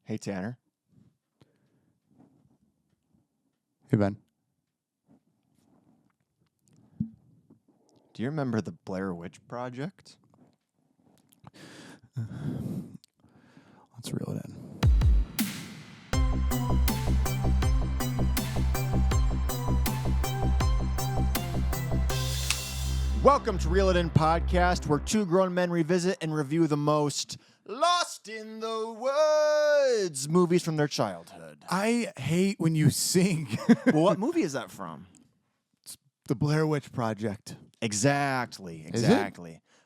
Hey, Tanner. Hey, Ben. Do you remember the Blair Witch Project? Let's reel it in. Welcome to Reel It In Podcast, where two grown men revisit and review the most lost in the woods movies from their childhood. I hate when you sing. Well, what movie is that from? The Blair Witch Project. Exactly.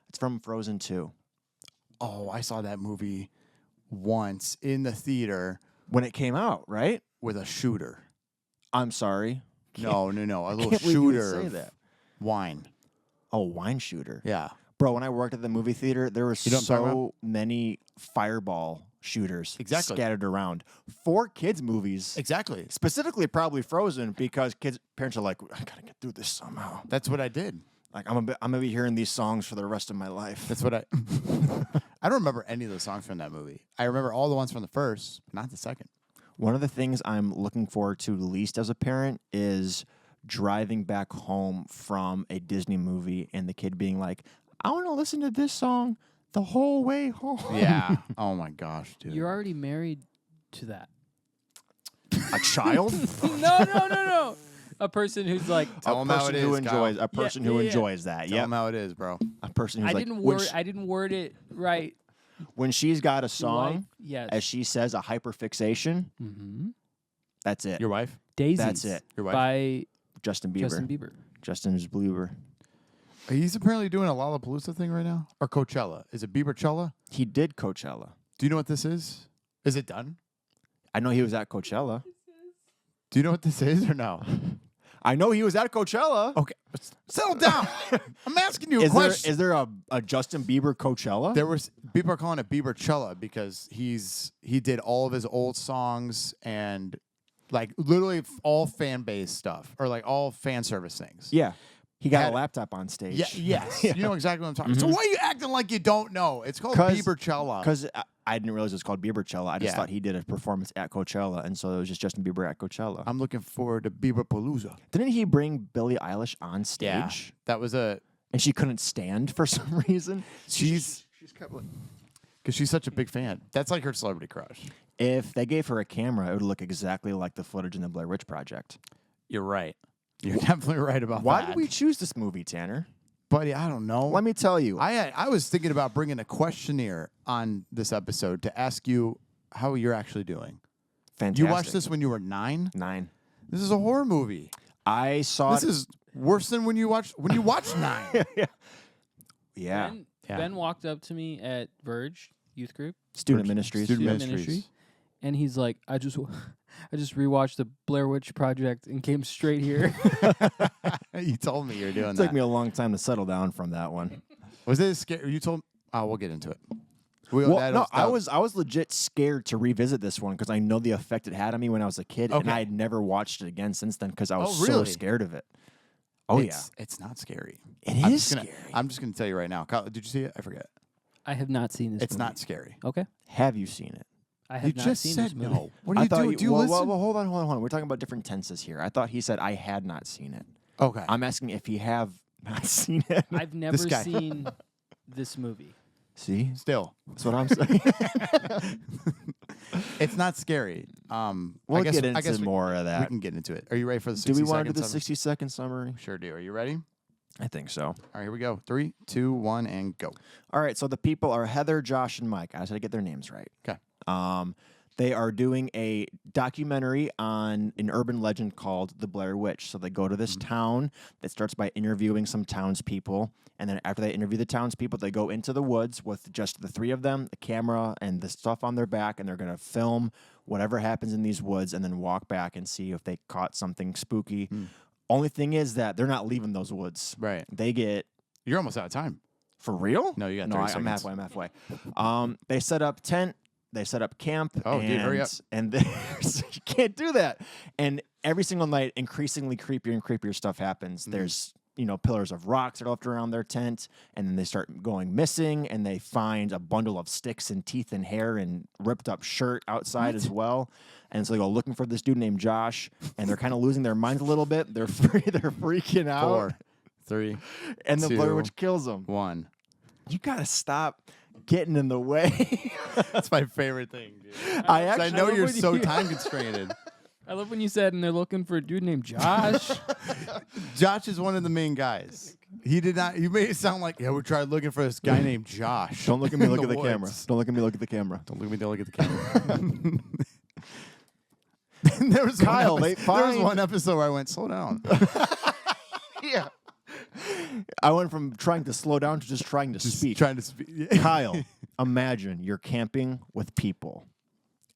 It's from Frozen 2. Oh, I saw that movie once in the theater When it came out, right? with a shooter. I'm sorry. No. A little Can't believe you would shooter say of that. wine. Oh, wine shooter. Yeah. Bro, when I worked at the movie theater, there were You know what I'm talking so many fireball shooters Exactly. scattered around. 4 kids movies. Exactly. Specifically, probably Frozen, because parents are like, I gotta get through this somehow. That's what I did. Like, I'm gonna be hearing these songs for the rest of my life. That's what I... I don't remember any of the songs from that movie. I remember all the ones from the first, but not the second. One of the things I'm looking forward to least as a parent is driving back home from a Disney movie and the kid being like, I want to listen to this song the whole way home. Yeah. Oh, my gosh, dude. You're already married to that. A child? No. A person who's like, Tell a 'em how person it who is, enjoys Kyle. a person who Yeah. enjoys that. Tell Yeah, them how it is, bro. a person who's I like didn't word it right. when she's got a Wife, song, yes. as she says, a hyperfixation. Mm-hmm. That's it. Your wife? Daisies. That's it. Your wife? By Justin Bieber. Justin's Bieber. He's apparently doing a Lollapalooza thing right now. Or Coachella. Is it Bieberchella? He did Coachella. Do you know what this is? Is it done? I know he was at Coachella. Do you know what this is or no? I know he was at Coachella. Okay. Settle down. I'm asking you a question. Is there a Justin Bieber Coachella? There was people are calling it Bieberchella because he did all of his old songs and like literally all fan base stuff or like all fan service things. Yeah. He got Had- a laptop on stage. Yeah, yes. You know exactly what I'm talking about. So why are you acting like you don't know? It's called Bieberchella. Because I didn't realize it was called Bieberchella. I just Yeah. thought he did a performance at Coachella, and so it was just Justin Bieber at Coachella. I'm looking forward to Bieberpalooza. Didn't he bring Billie Eilish on stage? Yeah. That was a And she couldn't stand for some reason? she's because she's such a big fan. That's like her celebrity crush. If they gave her a camera, it would look exactly like the footage in the Blair Witch Project. You're right. You're definitely right about Why that. did we choose this movie, Tanner? Buddy, I don't know. Let me tell you. I was thinking about bringing a questionnaire on this episode to ask you how you're actually doing. Fantastic. You watched this when you were 9? 9. This is a horror movie. I saw This is worse than when you watched 9. Yeah. Ben walked up to me at Verge Youth Group, Student Ministries. Student Student Ministries. Ministry, and he's like, I just rewatched the Blair Witch Project and came straight here. You told me you were doing It that. took me a long time to settle down from that one. Was it scary? You told. Oh, we'll get into it. I was legit scared to revisit this one because I know the effect it had on me when I was a kid, and Okay. I had never watched it again since then because I was Oh, so really? scared of it. Oh It's not scary. It I'm is just gonna, scary. I'm just gonna tell you right now. Kyle, did you see it? I forget. I have not seen this. It's movie. not scary. Okay. Have you seen it? I have You not just seen said this movie. no. What do I you thought do? Do you well, listen? well, hold on. We're talking about different tenses here. I thought he said I had not seen it. Okay. I'm asking if he have not seen it. I've never guy. seen this movie. See, Still, that's what I'm saying. it's not scary. We'll I guess, get I guess into more of we that. can get into it. Are you ready for the 60 Do we want to do the summary? 60-second summary? Sure do. Are you ready? I think so. All right, here we go. 3, 2, 1, and go. All right, so the people are Heather, Josh, and Mike. I just had to get their names right. Okay. They are doing a documentary on an urban legend called the Blair Witch. So they go to this town that starts by interviewing some townspeople. And then after they interview the townspeople, they go into the woods with just the 3 of them, the camera and the stuff on their back. And they're going to film whatever happens in these woods and then walk back and see if they caught something spooky. Only thing is that they're not leaving those woods. Right. They get... You're almost out of time. For real? No, you got no. 30 I'm seconds. halfway. They set up tent. They set up camp. Oh, and, dude, hurry up. And you can't do that. And every single night, increasingly creepier and creepier stuff happens. There's pillars of rocks that are left around their tent, and then they start going missing, and they find a bundle of sticks and teeth and hair and ripped up shirt outside as well. And so they go looking for this dude named Josh, and they're kind of losing their minds a little bit. They're freaking out. 4, 3, and the 2, Blair Witch kills them. 1. You gotta stop getting in the way. That's my favorite thing, dude. I know love you're when so you- time constrained. I love when you said, and they're looking for a dude named Josh. Josh is one of the main guys. He did not. You made it sound like, yeah, we tried looking for this guy named Josh. Don't look at me. in Look at the camera. woods. Don't look at me. Look at the camera. Don't look at me. Don't look at the camera. there was Kyle, one they episode, there was find- one episode where I went, slow down. Yeah. I went from trying to slow down to just trying to speak. Trying to speak. Kyle, imagine you're camping with people,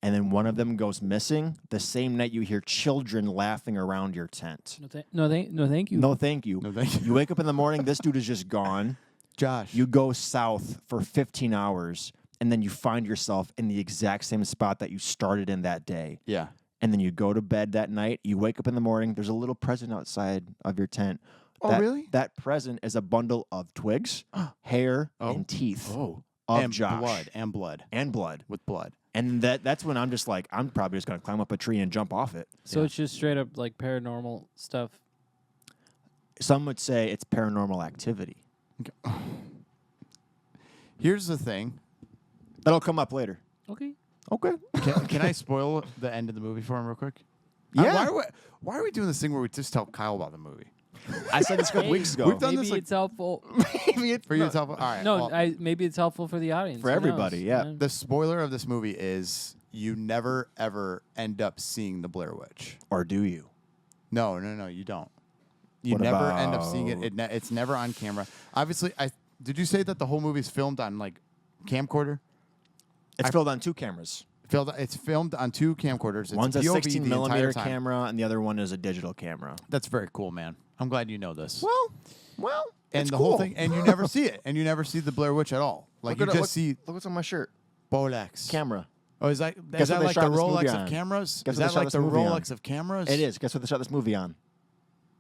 and then one of them goes missing. The same night, you hear children laughing around your tent. No, thank you. No, thank you. No, thank you. You wake up in the morning, this dude is just gone. Josh. You go south for 15 hours, and then you find yourself in the exact same spot that you started in that day. Yeah. And then you go to bed that night. You wake up in the morning. There's a little present outside of your tent. Oh, really? That present is a bundle of twigs, hair, and teeth of and Josh. blood. And blood. And blood. With blood. And that's when I'm just like, I'm probably just going to climb up a tree and jump off it. So it's just straight up like paranormal stuff. Some would say it's paranormal activity. Here's the thing. That'll come up later. Okay. Okay. Can I spoil the end of the movie for him real quick? Yeah. Why are we doing this thing where we just tell Kyle about the movie? I said this a couple weeks ago. We've done Maybe this, like- it's helpful. Maybe it's For you to tell. All right. No, well, maybe it's helpful for the audience. For Who everybody, knows? yeah. the spoiler of this movie is you never, ever end up seeing the Blair Witch. Or do you? No, you don't. You What never end up seeing about- it. It's never on camera. Obviously, did you say that the whole movie's filmed on like camcorder? It's filmed on 2 cameras. It's filmed on 2 camcorders. It's One's a POV 16 the entire millimeter time. camera, and the other one is a digital camera. That's very cool, man. I'm glad you know this. Well, and it's the cool. whole thing, and you never see it, and you never see the Blair Witch at all. Like Look you at it, just see Look what's on my shirt. Bolex Camera. Oh, is that Guess what they like the shot this movie Rolex on? of cameras? Guess Is what they that shot like this the movie on? Rolex of cameras? It is. Guess what they shot this movie on?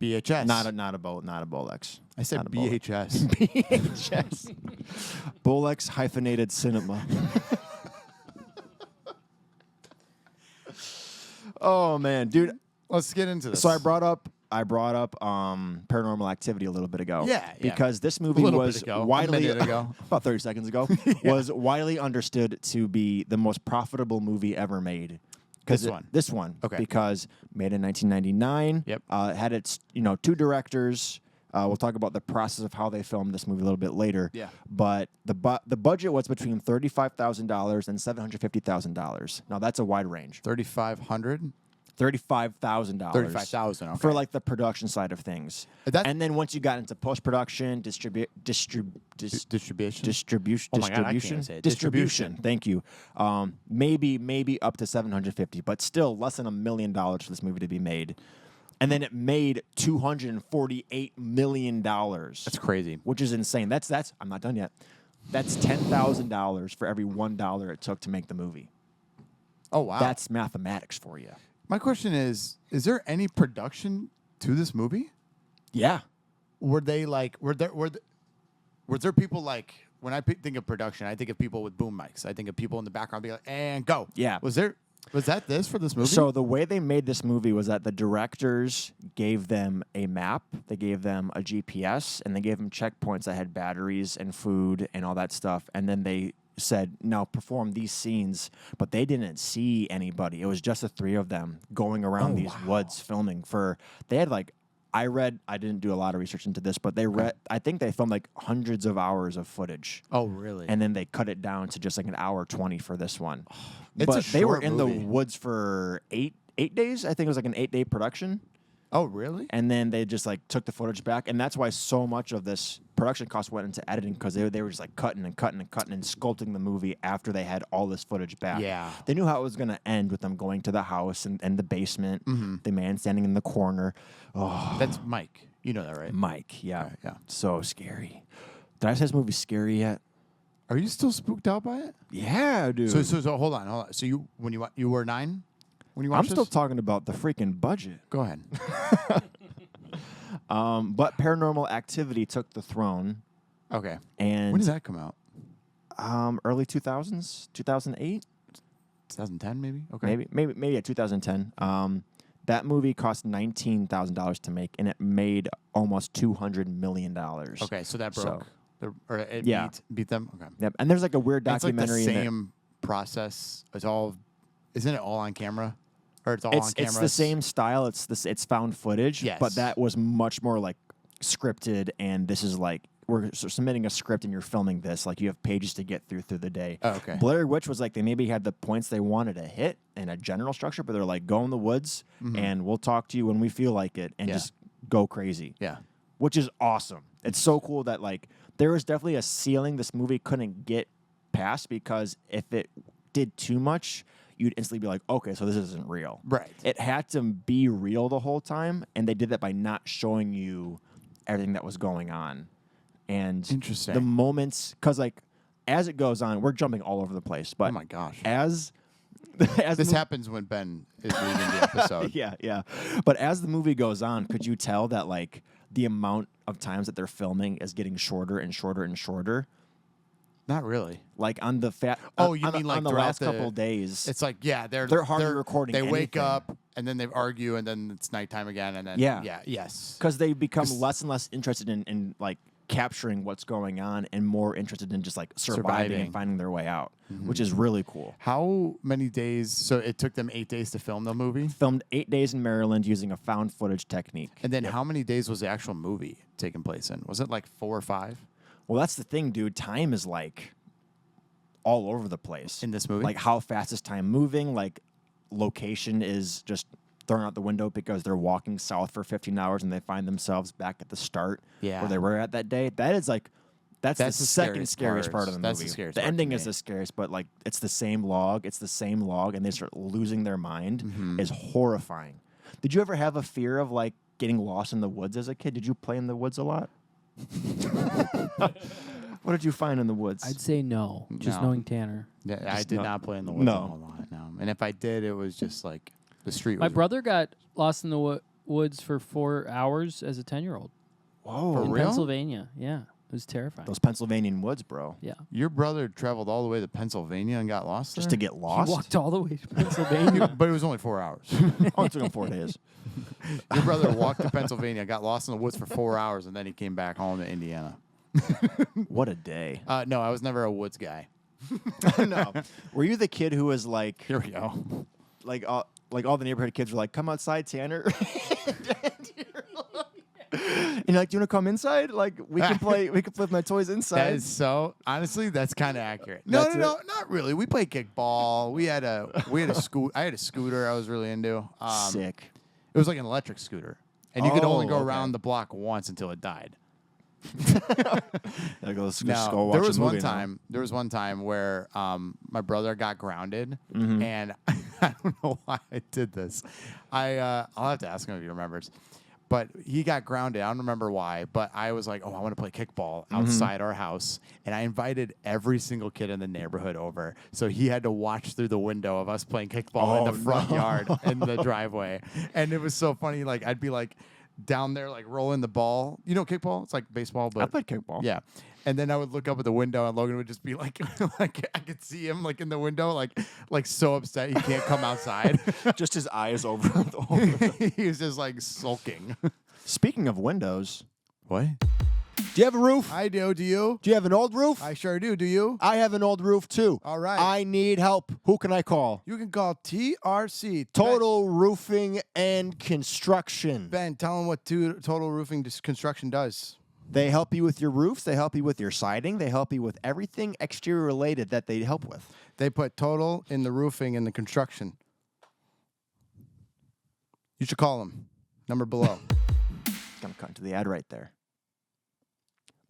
BHS. Not a Bolex. I said not a Bolex. BHS. BHS. Bolex hyphenated cinema. Oh man, dude. Let's get into this. So I brought up Paranormal Activity a little bit ago. Yeah. Because this movie little bit was ago, a widely minute ago. about 30 seconds ago was widely understood to be the most profitable movie ever made. This one. Okay. Because made in 1999. Yep. Had its 2 directors. We'll talk about the process of how they filmed this movie a little bit later. Yeah. But the budget was between $35,000 and $750,000. Now that's a wide range. 3,500. $35,000. 35,000. Okay. For like the production side of things. That- And then once you got into post production, distribution. distribution. Oh my God, I can't even say it. Distribution. Thank you. Maybe up to 750, but still less than $1 million for this movie to be made. And then it made $248 million. That's crazy. Which is insane. That's I'm not done yet. That's $10,000 for every $1 it took to make the movie. Oh wow. That's mathematics for you. My question is there any production to this movie? Yeah. Were there people like when I think of production, I think of people with boom mics. I think of people in the background be like, and go. Yeah. Was that this for this movie? So the way they made this movie was that the directors gave them a map, they gave them a GPS, and they gave them checkpoints that had batteries and food and all that stuff. And then they said, now perform these scenes, but they didn't see anybody. It was just the 3 of them going around these woods filming they had like, I didn't do a lot of research into this, but I think they filmed like hundreds of hours of footage. Oh, really? And then they cut it down to just like an hour 20 for this one. It's But a they were short in movie. the woods for eight days. I think it was like an 8-day production. Oh, really? And then they just like took the footage back. And that's why so much of this production cost went into editing, because they were just like cutting and sculpting the movie after they had all this footage back. Yeah. They knew how it was going to end with them going to the house and the basement, the man standing in the corner. Oh, That's Mike. You know that, right? Mike. Yeah. Yeah. So scary. Did I say this movie's scary yet? Are you still spooked out by it? Yeah, dude. So hold on. So you were 9 when you watched I'm still this? talking about the freaking budget. Go ahead. But Paranormal Activity took the throne, Okay. and When did that come out? early 2000s, 2008, 2010, maybe. Okay. maybe 2010. That movie cost $19,000 to make, and it made almost $200 million. Okay, so that So- broke. Or it Yeah. beat them. Okay. Yep. And there's like a weird It's like the documentary. in there. same process. Isn't it all on camera? Or it's all on It's camera? the same style. It's found footage. Yes. But that was much more like scripted, and this is like we're submitting a script and you're filming this. Like you have pages to get through the day. Oh, okay. Blair Witch was like they maybe had the points they wanted to hit in a general structure, but they're like go in the woods and we'll talk to you when we feel like it and Yeah. just go crazy. Yeah. Which is awesome. It's so cool that like there was definitely a ceiling this movie couldn't get past because if it did too much, you'd instantly be like, okay, so this isn't real. Right. It had to be real the whole time, and they did that by not showing you everything that was going on. And Interesting. the moments, because like as it goes on, we're jumping all over the place. But Oh my gosh. as This happens when Ben is reading the episode. yeah. But as the movie goes on, could you tell that like the amount of times that they're filming is getting shorter and shorter and shorter? Not really. Like on the Oh, you on, mean like on the throughout last couple days? It's like they're hardly recording They wake anything. up and then they argue and then it's nighttime again and then yes. Because they become less and less interested in like capturing what's going on and more interested in just like surviving and finding their way out, which is really cool. How many days? So it took them 8 days to film the movie, Filmed 8 days in Maryland using a found footage technique. and then how many days was the actual movie taking place in? Was it like 4 or 5 Well, that's the thing, dude. Time is like all over the place in this movie? Like how fast is time moving? Like location is just thrown out the window because they're walking south for 15 hours and they find themselves back at the start where they were at that day. That is like that's the second scariest part of the That's movie. the scariest The part to ending me. is the scariest, but like it's the same log, and they start losing their mind is horrifying. Did you ever have a fear of like getting lost in the woods as a kid? Did you play in the woods a lot? What did you find in the woods? I'd say no, just No. knowing Tanner. Yeah, I Just did not- not play in the woods No. a whole lot. No, and if I did, it was just like the street. My was brother got lost in the woods for 4 hours as a 10-year-old Whoa, For in real? Pennsylvania. Yeah, it was terrifying. those Pennsylvanian woods, bro. Yeah, Your brother traveled all the way to Pennsylvania and got lost Just there? to get he lost. walked all the way to Pennsylvania. But it was only 4 hours. Oh, it took him 4 days. Your brother walked to Pennsylvania, got lost in the woods for 4 hours, and then he came back home to Indiana. What a day. No, I was never a woods guy. No. Were you the kid who was like, Here we go. like all the neighborhood kids were like, "Come outside, Tanner." And you're like, "Do you want to come inside? Like we can play with my toys That inside." is so honestly, that's kind of accurate. That's No, not really. We played kickball. We had a I had a scooter I was really into. Sick. It was like an electric scooter, and you could only Oh, go okay. around the block once until it died. Gotta go, let's just Now, go watch there was a movie one now. time. There was one time where my brother got grounded, Mm-hmm. and I don't know why I did this. I'll have to ask him if he remembers. But he got grounded. I don't remember why. But I was like, oh, I want to play kickball Mm-hmm. outside our house, and I invited every single kid in the neighborhood over. So he had to watch through the window of us playing kickball in Oh, the front no. yard in the driveway, and it was so funny. Like I'd be like down there like rolling the ball. You know kickball? It's like baseball, but I played kickball. yeah. And then I would look up at the window, and Logan would just be like, like I could see him like in the window, like so upset he can't come outside. Just his eyes over the whole. He was just like sulking. Speaking of windows, What? do you have a roof? I do. Do you? Do you have an old roof? I sure do. Do you? I have an old roof too. All right. I need help. Who can I call? You can call TRC. Total Roofing and Construction. Ben, tell them what Total Roofing Construction does. They help you with your roofs. They help you with your siding. They help you with everything exterior related that they help with. They put total in the roofing and the construction. You should call them. Number below. Gonna cut into the ad right there.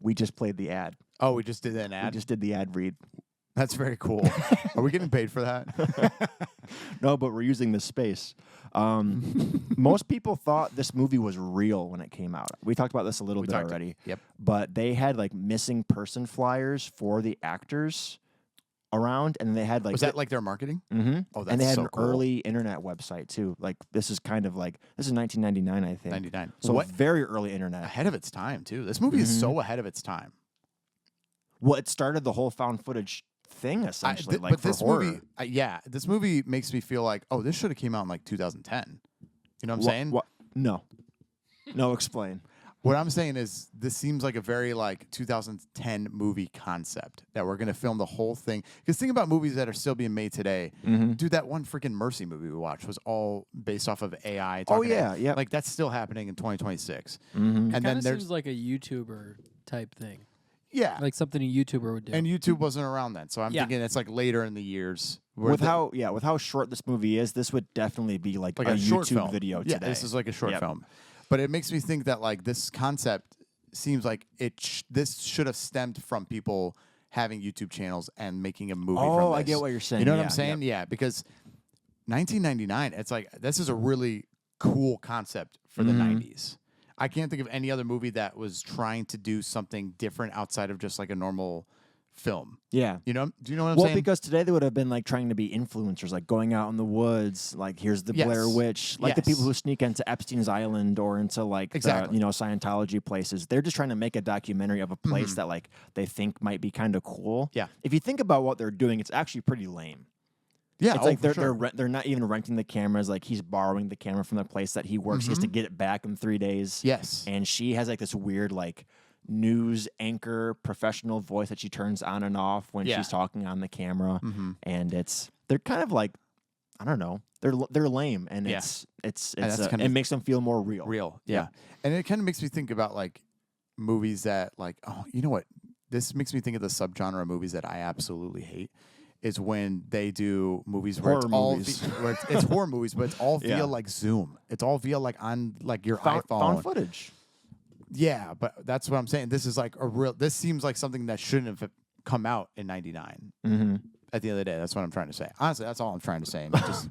We just played the ad. Oh, we just did an We ad. just did the ad read. That's very cool. Are we getting paid for that? No, but we're using this space. Most people thought this movie was real when it came out. We talked about this a little bit already. Yep. But they had like missing person flyers for the actors around, and they had like Was that like their marketing? Mm-hmm. Oh, that's and they had so an cool. early internet website too. Like this is 1999, I think. 99. So What? very early internet. Ahead of its time, too. This movie is so ahead of its time. Well, it started the whole found footage thing essentially. But for this horror. movie, this movie makes me feel like, oh, this should have came out in like 2010. You know what I'm saying? What? No. No, explain. What I'm saying is this seems like a very like 2010 movie concept that we're going to film the whole thing. Because think about movies that are still being made today. Dude, that one freaking Mercy movie we watched was all based off of AI. Oh, yeah. Yeah. Like that's still happening in 2026. Mm-hmm. And then Kind there's, seems like a YouTuber type thing, yeah. like something a YouTuber would do. And YouTube wasn't around then. So I'm Yeah. thinking it's like later in the years. where With the- with how short this movie is, this would definitely be like like a short YouTube film. video Yeah, today. this is like a short Yep. film. But it makes me think that like this concept seems like this should have stemmed from people having YouTube channels and making a movie. Oh, from I this. get what you're saying. You know what Yeah, I'm saying? Yeah, because 1999, it's like this is a really cool concept for the Mm-hmm. 90s. I can't think of any other movie that was trying to do something different outside of just like a normal film. Yeah. You know? Do you know what I'm Well, saying? because today they would have been like trying to be influencers, like going out in the woods, like here's the Yes. Blair Witch, like the Yes. people who sneak into Epstein's Island or into like Exactly. the, Scientology places. They're just trying to make a documentary of a place that like they think might be kind of cool. Yeah. If you think about what they're doing, it's actually pretty lame. yeah, It's like for they're sure. they're not even renting the cameras. Like he's borrowing the camera from the place that he works. He has to get it back in 3 days. Yes. And she has like this weird like news anchor professional voice that she turns on and off when Yeah. she's talking on the camera. And they're kind of like, I don't know, they're lame, and Yeah. it's And that's kind it of makes them feel more real. Real, yeah. And it kind of makes me think about like movies that like, oh, you know what? This makes me think of the subgenre of movies that I absolutely hate. Is when they do movies where it's Horror all movies. where it's horror movies, but it's all via Yeah. like Zoom. It's all via like on like your Found iPhone. footage. Yeah, but that's what I'm saying. This is like a real. This seems like something that shouldn't have come out in '99. Mm-hmm. At the end of the day, that's what I'm trying to say. Honestly, that's all I'm trying to say. And just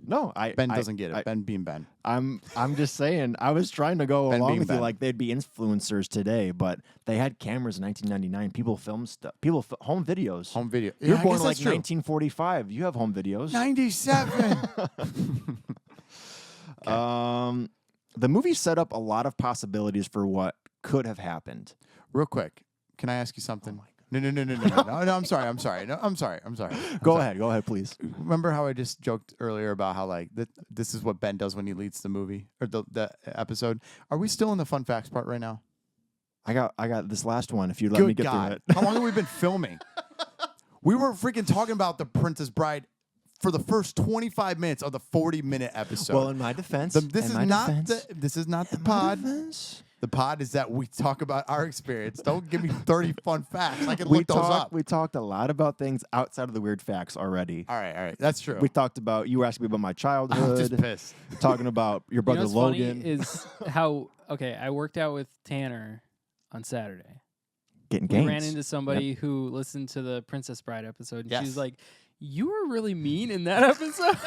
No, Ben doesn't get it. Ben being Ben. I'm just saying. I was trying to go Ben along being with you Ben. like they'd be influencers today, but they had cameras in 1999. People filmed stuff. Home videos. Home video. You're Yeah, I born guess in like that's true. 1945. You have home videos. 97. The movie set up a lot of possibilities for what could have happened. Real quick, can I ask you something? No. I'm sorry. No, I'm sorry. Go ahead, please. Remember how I just joked earlier about how like this is what Ben does when he leads the movie or the episode? Are we still in the fun facts part right now? I got this last one. If you let me Good get God. through it. How long have we been filming? We were freaking talking about the Princess Bride for the first 25 minutes of the 40-minute episode. Well, in my defense, this is not the pod. Defense, The pod is that we talk about our experience. Don't give me 30 fun facts. I can we look those up. we talked a lot about things outside of the weird facts already. All right. That's true. We talked about, you were asking me about my I'm childhood. just pissed. Talking about your brother what's Logan. funny is how I worked out with Tanner on Saturday. Getting We gains. ran into somebody who listened to the Princess Bride episode, and she Yes. was like, "You were really mean in that episode."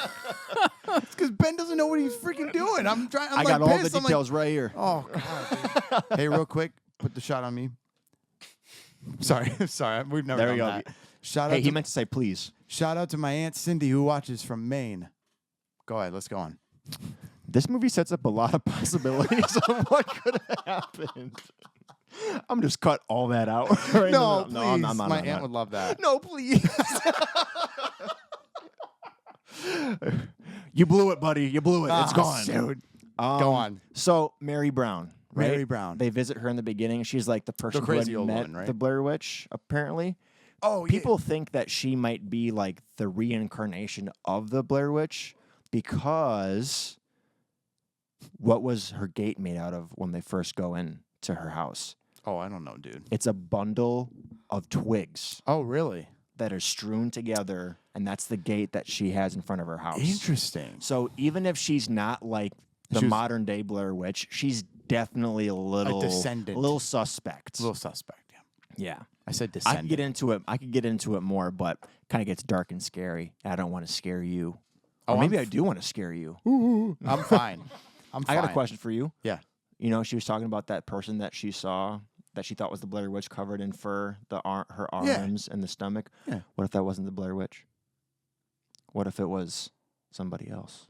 It's because Ben doesn't know what he's freaking doing. I'm trying. I got all the details right here. Oh God. Dude. Hey, real quick, put the shot on me. Sorry. We've never There done we go. that. Shout Hey, out. he To, meant to say please. shout out to my aunt Cindy who watches from Maine. Go ahead. Let's go on. This movie sets up a lot of possibilities of what could have happened. I'm just cut all that out. Right in the No, middle. please. I'm not, my I'm aunt not. would love that. No, please. You blew it, buddy. You blew it. It's Ah, gone. Dude. Go on. So Mary Brown, right? Mary Brown. They visit her in the beginning. She's like the person crazy who old had met woman, right? the Blair Witch, apparently. Oh, People think that she might be like the reincarnation of the Blair Witch because what was her gate made out of when they first go in to her house? Oh, I don't know, dude. It's a bundle of twigs Oh, really? that are strewn together, and that's the gate that she has in front of her house. Interesting. So even if she's not like the She was- modern day Blair Witch, she's definitely a little descendant. a little suspect. A little suspect. Yeah. Yeah. I said I descendant. could get into it more, but kind of gets dark and scary. I don't want to scare you. Oh, Or maybe I'm I do want to scare you. I'm fine. I'm I fine. got a question for you. Yeah. You know, she was talking about that person that she saw that she thought was the Blair Witch covered in fur, her Yeah. arms and the stomach. Yeah. What if that wasn't the Blair Witch? What if it was somebody else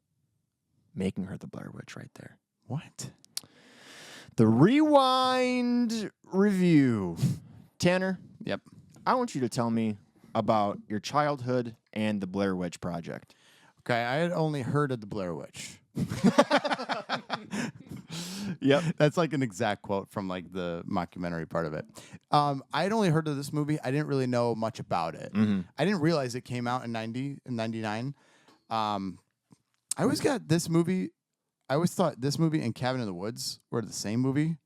making her the Blair Witch right there? What? The Rewind Review. Tanner, Yep. I want you to tell me about your childhood and the Blair Witch Project. Okay, I had only heard of the Blair Witch. Yep. That's like an exact quote from like the mockumentary part of it. I had only heard of this movie. I didn't really know much about it. I didn't realize it came out in 99. I always got this movie. I always thought this movie and Cabin in the Woods were the same movie.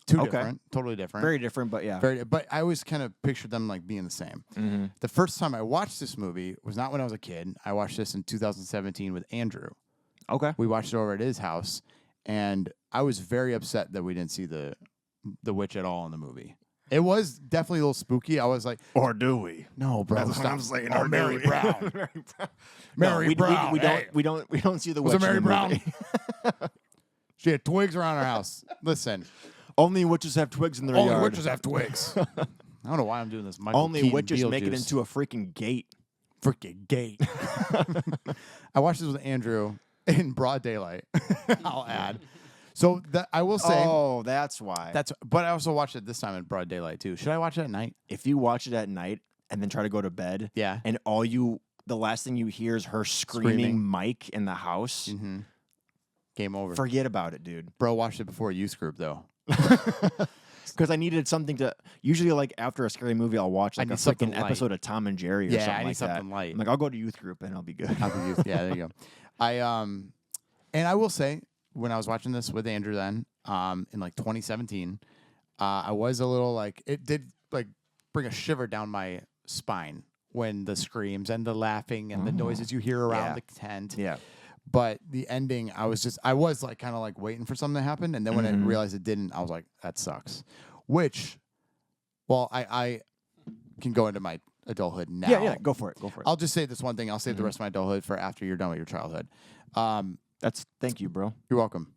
Totally different. Very different, but yeah. But I always kind of pictured them like being the same. The first time I watched this movie was not when I was a kid. I watched this in 2017 with Andrew. Okay. We watched it over at his house, and I was very upset that we didn't see the witch at all in the movie. It was definitely a little spooky. I was like, Or do we? no, bro. That's what I'm stop. saying. Oh, Or do Mary we? Brown. No, we Brown. we don't see the Was witch it Mary in the Brown? movie. She had twigs around her house. Listen, Only witches have twigs in their only yard. witches have twigs. I don't know why I'm doing this. Michael Only Keaton, witches make it Beetlejuice. into a freaking gate. freaking gate. I watched this with Andrew in broad daylight. I'll add. So that I will say Oh, that's why. but I also watched it this time in broad daylight too. Should I watch it at night? If you watch it at night and then try to go to bed, Yeah. and the last thing you hear is her screaming Mike in the house, Mm-hmm. Game over. forget about it, dude. Bro, watched it before youth group though. Because I needed something to. Usually, like after a scary movie, I'll watch like need a something freaking light. episode of Tom and Jerry or Yeah, something I need like that. something light. I'm like, I'll go to youth group and I'll be good. Happy youth. Yeah, there you go. And I will say when I was watching this with Andrew then, in like 2017, I was a little like it did like bring a shiver down my spine when the screams and the laughing and the noises you hear around the tent. Yeah. But the ending, I was like kind of like waiting for something to happen, and then when I realized it didn't, I was like, that sucks. Which, well, I can go into my adulthood now. Yeah, go for it. Go for it. I'll just say this one thing. I'll save the rest of my adulthood for after you're done with your childhood. Thank you, bro. You're welcome.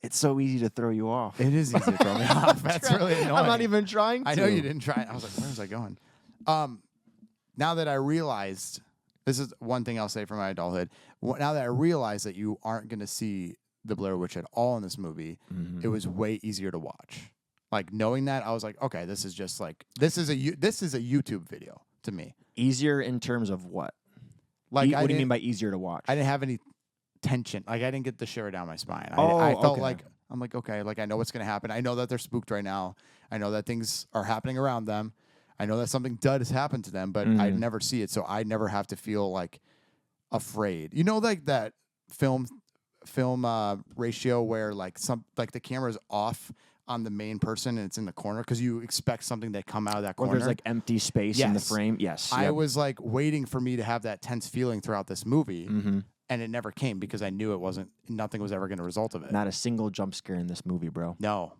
It's so easy to throw you off. It is easy to throw me off. That's really annoying. I'm not even trying to. I know you didn't try. I was like, where was I going? Now that I realized, this is one thing I'll say from my adulthood. Now that I realized that you aren't going to see the Blair Witch at all in this movie, it was way easier to watch. Like knowing that, I was like, okay, this is just like this is a YouTube video to me. Easier in terms of what? Like, what do you mean by easier to watch? I didn't have any tension. Like I didn't get the shiver down my spine. Oh, I felt okay. like I'm like, okay, like I know what's gonna happen. I know that they're spooked right now. I know that things are happening around them. I know that something does happen to them, but I never see it, so I never have to feel like afraid. You know, like that film ratio where like the camera's off on the main person and it's in the corner because you expect something to come out of that Or corner. there's like empty space in the Yes. frame. Yes. I yep. was like waiting for me to have that tense feeling throughout this movie, Mm-hmm. and it never came because I knew nothing was ever going to result of it. Not a single jump scare in this movie, bro. No.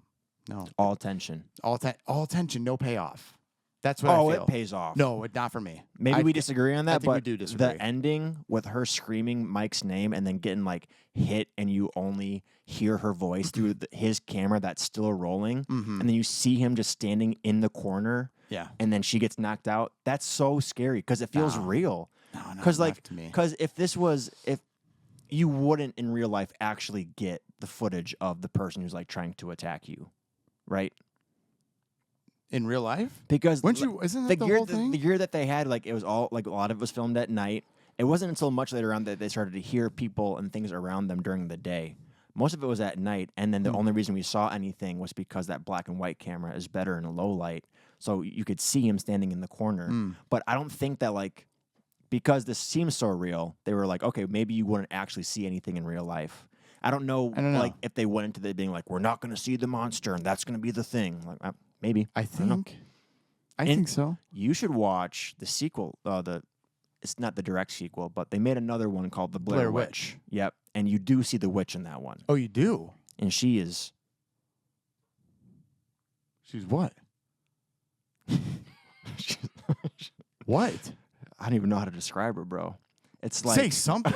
All tension. All tension, no payoff. That's what I feel. It pays off. No, not for me. Maybe we disagree on that, think we but do disagree. the ending with her screaming Mike's name and then getting like hit and you only hear her voice through his camera that's still rolling, and then you see him just standing in the corner, Yeah. and then she gets knocked out. That's so scary because it feels real. No, Because not to me. if you wouldn't in real life actually get the footage of the person who's like trying to attack you, right? In real life? Because Isn't that the whole thing? The year that they had, like it was all like a lot of it was filmed at night. It wasn't until much later on that they started to hear people and things around them during the day. Most of it was at night, and then the only reason we saw anything was because that black and white camera is better in a low light, so you could see him standing in the corner. But I don't think that like because this seems so real, they were like, okay, maybe you wouldn't actually see anything in real life. I don't know. Like if they went into it being like, we're not going to see the monster, and that's going to be the thing. Like maybe I don't know. think so. You should watch the sequel. It's not the direct sequel, but they made another one called The Blair Witch. Yep, and you do see the witch in that one, Oh, you do? and she is. She's what? What? I don't even know how to describe her, bro. It's like Say something.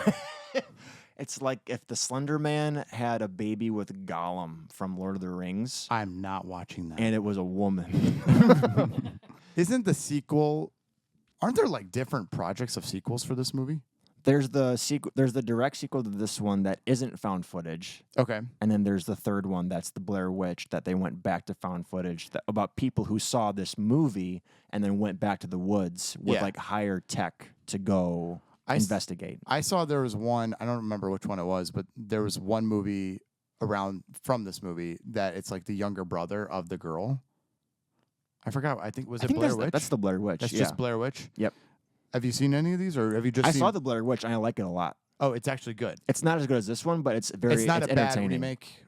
It's like if the Slender Man had a baby with Gollum from Lord of the Rings, I'm not watching that. and it was a woman. Isn't the sequel? Aren't there like different projects of sequels for this movie? There's the sequel. There's the direct sequel to this one that isn't found footage, Okay. and then there's the third one that's the Blair Witch that they went back to found footage about people who saw this movie and then went back to the woods with Yeah. like higher tech to go investigate. I saw there was one. I don't remember which one it was, but there was one movie around from this movie that it's like the younger brother of the girl. I forgot. I think was it Blair Witch? That's the Blair Witch. That's yeah. just Blair Witch. Yep. Have you seen any of these, or have you just? I seen... saw the Blair Witch and I like it a lot. Oh, it's actually good. It's not as good as this one, but it's very. It's not a bad entertaining. remake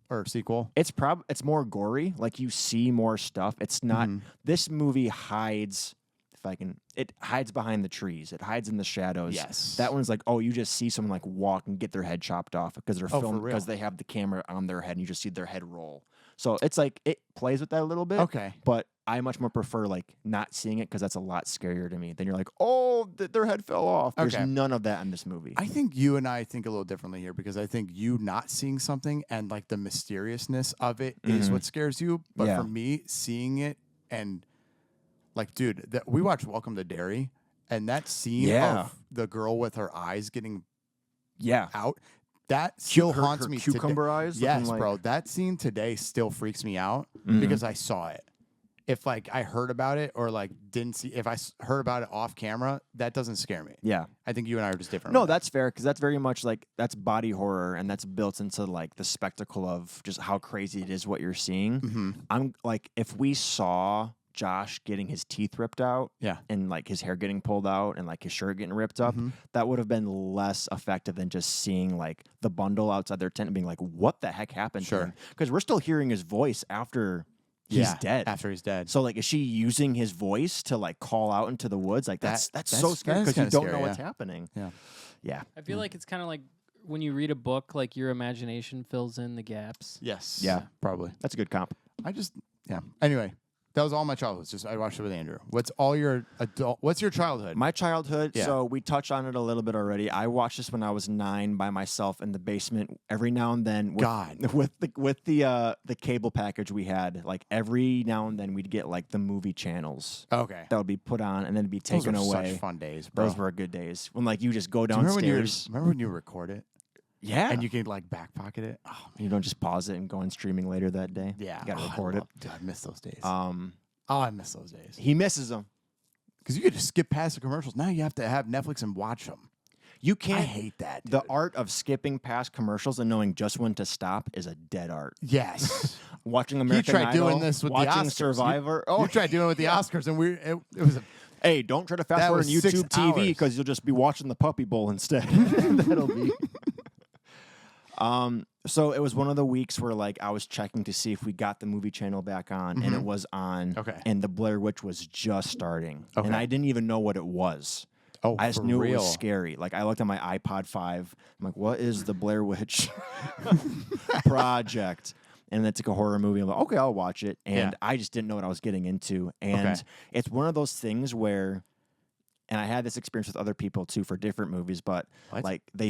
or sequel. It's it's more gory. Like you see more stuff. It's not. This movie hides. If I can, it hides behind the trees. It hides in the shadows. Yes. That one's like, oh, you just see someone like walk and get their head chopped off because they're for filmed real? because they have the camera on their head and you just see their head roll. So it's like it plays with that a little bit. Okay. But I much more prefer like not seeing it because that's a lot scarier to me. Then you're like, oh, their head fell off. There's Okay. none of that in this movie. I think you and I think a little differently here because I think you not seeing something and like the mysteriousness of it is what scares you. But Yeah. for me, seeing it and like, dude, we watched Welcome to Derry, and that scene of the girl with her eyes getting out, that still haunts me. Cucumber today. eyes. Yes, looking like, bro. That scene today still freaks me out Mhm. because I saw it. If like I heard about it or like didn't see, if I heard about it off camera, that doesn't scare me. Yeah. I think you and I are just different. No, on that. that's fair because that's very much like that's body horror and that's built into like the spectacle of just how crazy it is what you're seeing. Mhm. I'm like, if we saw Josh getting his teeth ripped out, Yeah. and like his hair getting pulled out and like his shirt getting ripped up, that would have been less effective than just seeing like the bundle outside their tent and being like, what the heck happened to him? Because we're still hearing his voice after he's dead. After he's dead. So like, is she using his voice to like call out into the woods? Like that's so scary that is because you kinda don't scary, know yeah. what's happening. Yeah. Yeah. I feel like it's kind of like when you read a book, like your imagination fills in the gaps. Yes. Yeah. Probably. That's a good comp. Anyway, that was all my childhood. Just I watched it with Andrew. What's your childhood? My childhood, Yeah. so we touched on it a little bit already. I watched this when I was 9 by myself in the basement every now and then with the cable package we had. Like every now and then we'd get like the movie channels Okay. that would be put on and then be taken Those were away. such fun days, bro. Those were good days. When like you just go Do you downstairs. remember when you record it Yeah. and you could like back pocket it? Oh, You don't just pause it and go on streaming later that day. yeah. You gotta Oh, record it. Dude, I miss those days. I miss those days. He misses them. Because you could just skip past the commercials. Now you have to have Netflix and watch them. You I can't. hate that. The dude. art of skipping past commercials and knowing just when to stop is a dead art. Yes. Watching American tried Idol, doing this with the watching Oscars. Survivor. You tried doing it with the Oscars, and it was a Hey, don't try to fast That forward on was 6 YouTube TV hours. because you'll just be watching the Puppy Bowl instead. That'll be. So it was one of the weeks where like I was checking to see if we got the movie channel back on, and it was on. Okay. And the Blair Witch was just starting, Okay. and I didn't even know what it was. Oh, I just for knew it real? was scary. Like I looked at my iPod 5. I'm like, what is the Blair Witch project? And it's like a horror movie. I'm like, okay, I'll watch it. And Yeah. I just didn't know what I was getting into. And Okay. it's one of those things where, and I had this experience with other people too for different movies, but What? like you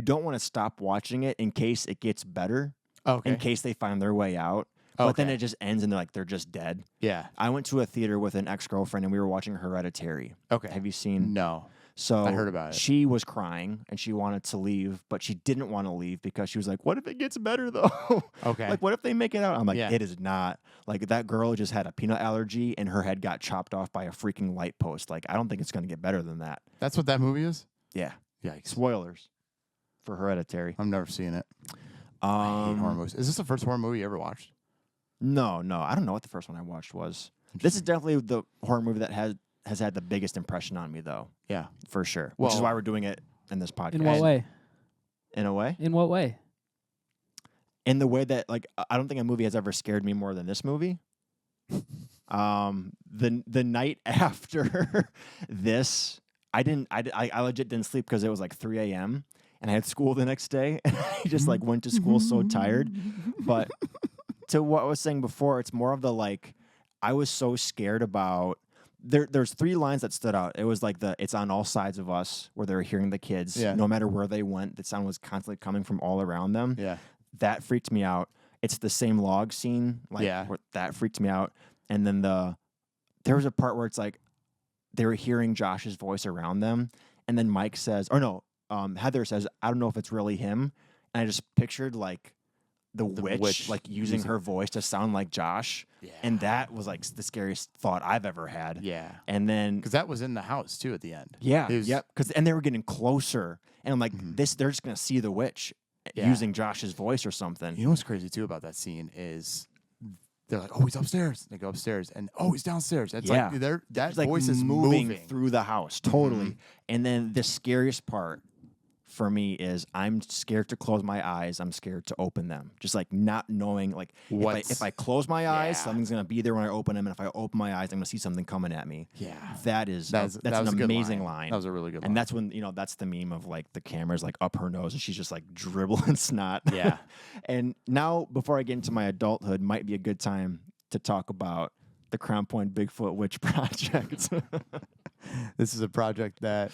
don't want to stop watching it in case it gets better, Okay. in case they find their way out. But then Okay. it just ends and they're just dead. Yeah. I went to a theater with an ex-girlfriend and we were watching Hereditary. Okay. Have you seen? No. So I heard about it. She was crying and she wanted to leave, but she didn't want to leave because she was like, "What if it gets better though? Okay. Like, what if they make it out?" I'm like, Yeah. "It is not. Like that girl just had a peanut allergy and her head got chopped off by a freaking light post. Like, I don't think it's gonna get better than that." That's what that movie is? Yeah. Yikes. Spoilers for Hereditary. I've never seen it. I hate horror movies. Is this the first horror movie you ever watched? No. I don't know what the first one I watched was. This is definitely the horror movie that has had the biggest impression on me, though, Yeah. for sure. Which is Well- why we're doing it in this podcast. In what way? In a way. In what way? In the way that, like, I don't think a movie has ever scared me more than this movie. The night after this, I legit didn't sleep because it was like 3 a.m. and I had school the next day. And I just like went to school so tired. But to what I was saying before, it's more of the like, I was so scared about There's 3 lines that stood out. It was like it's on all sides of us where they were hearing the kids. Yeah. No matter where they went, the sound was constantly coming from all around them. Yeah. That freaked me out. It's the same log scene. That freaked me out. And then there was a part where it's like they were hearing Josh's voice around them. And then Mike says, or no, Heather says, I don't know if it's really him. And I just pictured like the witch like using her voice to sound like Josh. Yeah. And that was like the scariest thought I've ever had. Yeah. And then Because that was in the house too at the end. yeah, It was- yep. And they were getting closer, and I'm like, they're just gonna see the witch using Josh's voice or something. You know what's crazy too about that scene is they're like, oh, he's upstairs. They go upstairs, and oh, he's downstairs. It's Yeah. like that It's like voice is moving moving. through the house, totally. And then the scariest part for me is I'm scared to close my eyes. I'm scared to open them. Just like not knowing, like if I close my eyes, Yeah. something's gonna be there when I open them, and if I open my eyes, I'm gonna see something coming at me. Yeah. That's That was an a good amazing line. That was a really good line. And that's when, that's the meme of like the camera's like up her nose and she's just like dribbling snot. Yeah. And now, before I get into my adulthood, might be a good time to talk about the Crown Point Bigfoot Witch Project. This is a project that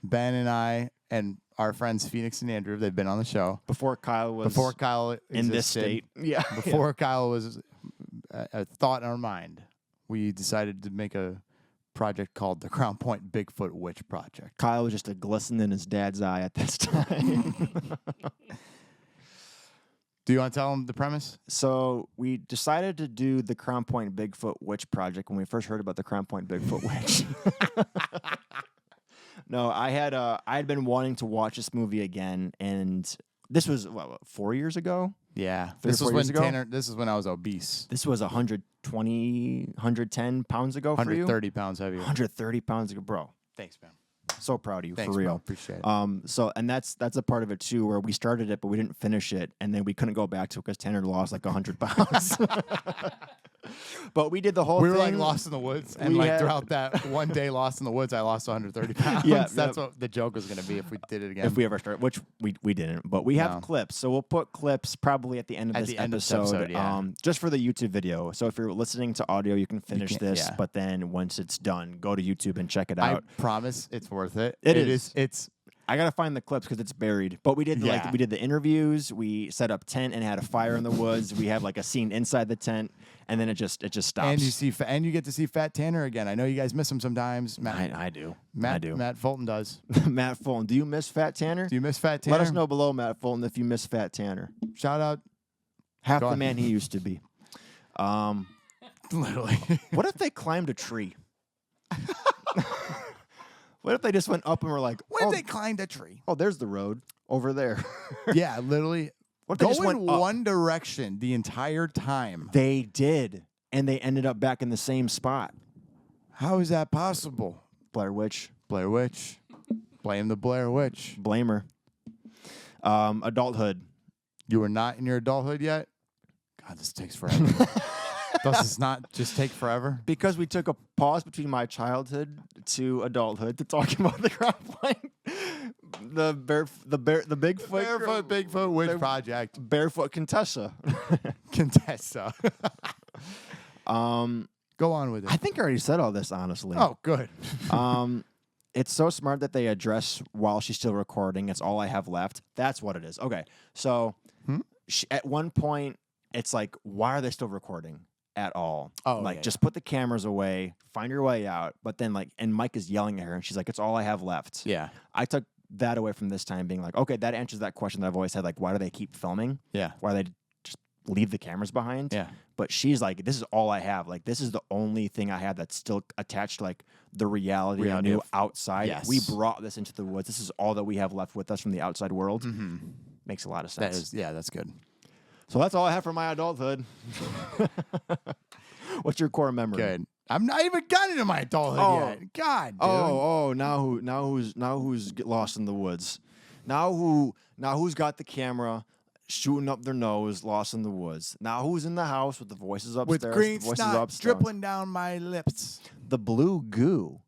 Ben and I and our friends Phoenix and Andrew, they've been on the show. Before Kyle in this existed, state. Yeah. Before Kyle was a thought in our mind, we decided to make a project called the Crown Point Bigfoot Witch Project. Kyle was just a glisten in his dad's eye at this time. Do you want to tell them the premise? So we decided to do the Crown Point Bigfoot Witch Project when we first heard about the Crown Point Bigfoot Witch. No, I had been wanting to watch this movie again, and this was what, 4 years ago. Yeah. 3 or This 4 was years when ago? Tanner. This is when I was obese. This was 120, 110 pounds ago for you. 130 pounds heavier. 130 pounds ago, bro. Thanks, man. So proud of you, Thanks, for real. bro. Appreciate it. So and that's a part of it too, where we started it but we didn't finish it, and then we couldn't go back to it because Tanner lost like 100 pounds. But we did the whole We thing. were like lost in the woods, and We like had- throughout that one day lost in the woods, I lost 130 pounds. Yeah, That's yeah. what the joke was going to be if we did it again. If we ever started, which we didn't, but we have No. clips, so we'll put clips probably at the end of At this the end of this episode, episode, yeah. just for the YouTube video. So if you're listening to audio, you can finish can't- this, yeah. but then once it's done, go to YouTube and check it I out. promise it's worth it. It is. It's I gotta find the clips because it's buried. But we did Yeah. we did the interviews. We set up tent and had a fire in the woods. We have like a scene inside the tent, and then it just stops. and you see and you get to see Fat Tanner again. I know you guys miss him sometimes. Matt, I do. Matt, I do. Matt Fulton does. Matt Fulton, do you miss Fat Tanner? Do you miss Fat Tanner? Let us know below, Matt Fulton, if you miss Fat Tanner. Shout out. Half Go the on. man he used to be. Literally. What if they climbed a tree? What if they just went up and were like, When oh, they climbed a tree. oh, there's the road over there. Yeah, literally. What if they Go just went in up? one direction the entire time. They did, and they ended up back in the same spot. How is that possible? Blair Witch, Blair Witch. Blame the Blair Witch. blame her. Adulthood. You were not in your adulthood yet? God, this takes forever. Does this not just take forever? Because we took a pause between my childhood to adulthood to talk about the Crown Point, the Bigfoot, Barefoot Bigfoot Witch Bear- Project. barefoot Contessa. Contessa. Um, Go on with it. I think I already said all this honestly. Oh, good. It's so smart that they address while she's still recording. It's all I have left. That's what it is. Okay, so at one point, it's like, why are they still recording at all? Oh, like, yeah, just put the cameras away, find your way out. But then, like, and Mike is yelling at her, and she's like, it's all I have left. Yeah. I took that away from this time, being like, okay, that answers that question that I've always had. Like, why do they keep filming? Yeah. Why do they just leave the cameras behind? Yeah. But she's like, this is all I have. Like, this is the only thing I have that's still attached to, like, the reality I knew of- outside. Yes. We brought this into the woods. This is all that we have left with us from the outside world. Makes a lot of That sense. is, yeah, that's good. So that's all I have for my adulthood. What's your core memory? Good. I'm not even gotten into my adulthood Oh. yet. God, dude. Oh, now who's get lost in the woods? Now who's got the camera shooting up their nose, lost in the woods? Now who's in the house with the voices upstairs? With green the voices snot upstairs? dribbling down my lips. The blue goo.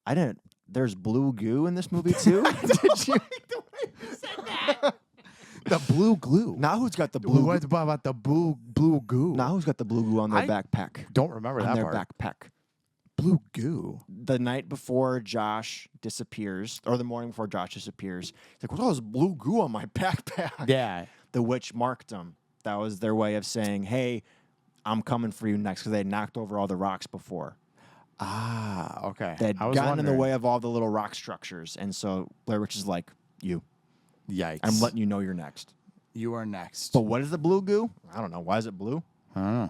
I didn't. There's blue goo in this movie too. Did you? The blue glue. Now who's got the blue? What about the blue goo? Now who's got the blue goo on their I backpack? don't remember On that their part. backpack. blue goo? The night before Josh disappears, or the morning before Josh disappears, he's like, "What's all this blue goo on my backpack?" Yeah. The witch marked him. That was their way of saying, "Hey, I'm coming for you next," because they had knocked over all the rocks before. Ah, okay. They had I was gotten in the wondering. way of all the little rock structures, and so Blair Witch is like, "You, Yikes. I'm letting you know you're next." You are next. But what is the blue goo? I don't know. Why is it blue? I don't know.